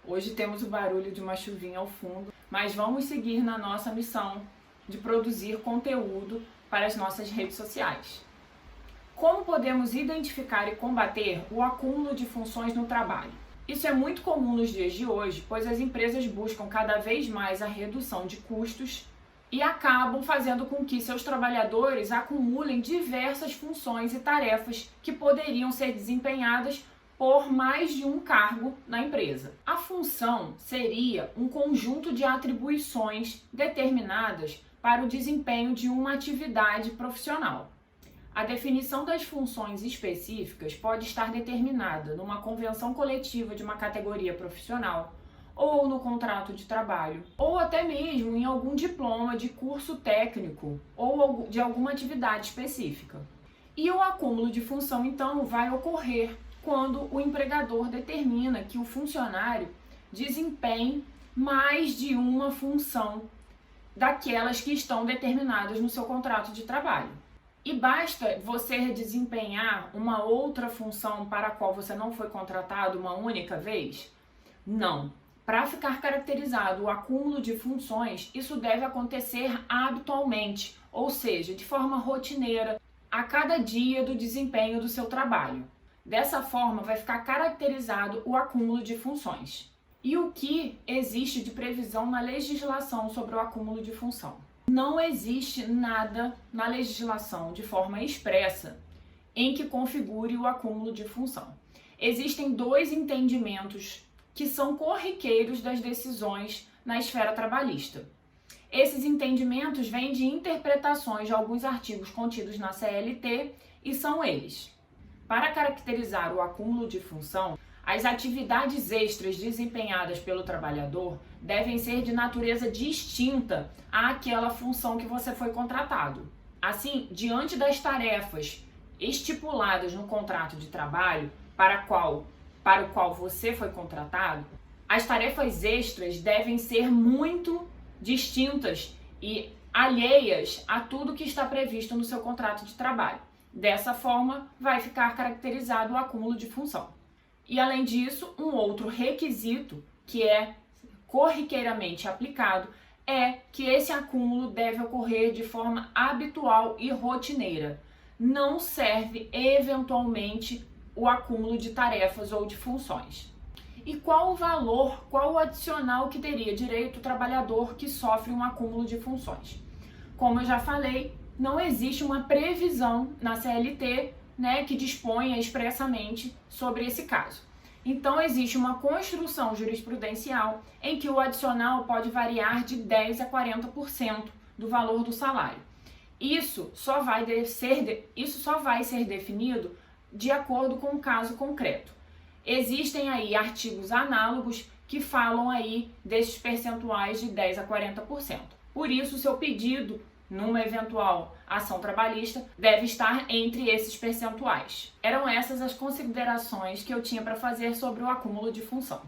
Hoje temos o barulho de uma chuvinha ao fundo, mas vamos seguir na nossa missão de produzir conteúdo para as nossas redes sociais. Como podemos identificar e combater o acúmulo de funções no trabalho? Isso é muito comum nos dias de hoje, pois as empresas buscam cada vez mais a redução de custos e acabam fazendo com que seus trabalhadores acumulem diversas funções e tarefas que poderiam ser desempenhadas por mais de um cargo na empresa. A função seria um conjunto de atribuições determinadas para o desempenho de uma atividade profissional. A definição das funções específicas pode estar determinada numa convenção coletiva de uma categoria profissional, ou no contrato de trabalho, ou até mesmo em algum diploma de curso técnico ou de alguma atividade específica. E o acúmulo de função, então, vai ocorrer quando o empregador determina que o funcionário desempenhe mais de uma função daquelas que estão determinadas no seu contrato de trabalho. E basta você desempenhar uma outra função para a qual você não foi contratado uma única vez? Não. Para ficar caracterizado o acúmulo de funções, isso deve acontecer habitualmente, ou seja, de forma rotineira, a cada dia do desempenho do seu trabalho. Dessa forma, vai ficar caracterizado o acúmulo de funções. E o que existe de previsão na legislação sobre o acúmulo de função? Não existe nada na legislação de forma expressa em que configure o acúmulo de função. Existem dois entendimentos que são corriqueiros das decisões na esfera trabalhista. Esses entendimentos vêm de interpretações de alguns artigos contidos na CLT e são eles: para caracterizar o acúmulo de função, as atividades extras desempenhadas pelo trabalhador devem ser de natureza distinta àquela função que você foi contratado. Assim, diante das tarefas estipuladas no contrato de trabalho para o qual você foi contratado, as tarefas extras devem ser muito distintas e alheias a tudo que está previsto no seu contrato de trabalho. Dessa forma, vai ficar caracterizado o acúmulo de função. E, além disso, um outro requisito que é corriqueiramente aplicado é que esse acúmulo deve ocorrer de forma habitual e rotineira. Não serve, eventualmente, o acúmulo de tarefas ou de funções. E qual o valor, qual o adicional que teria direito o trabalhador que sofre um acúmulo de funções? Como eu já falei, não existe uma previsão na CLT, que disponha expressamente sobre esse caso. Então, existe uma construção jurisprudencial em que o adicional pode variar de 10% a 40% do valor do salário. Isso só vai ser definido de acordo com o caso concreto. Existem aí artigos análogos que falam aí desses percentuais de 10% a 40%. Por isso, o seu pedido numa eventual ação trabalhista deve estar entre esses percentuais. Eram essas as considerações que eu tinha para fazer sobre o acúmulo de função.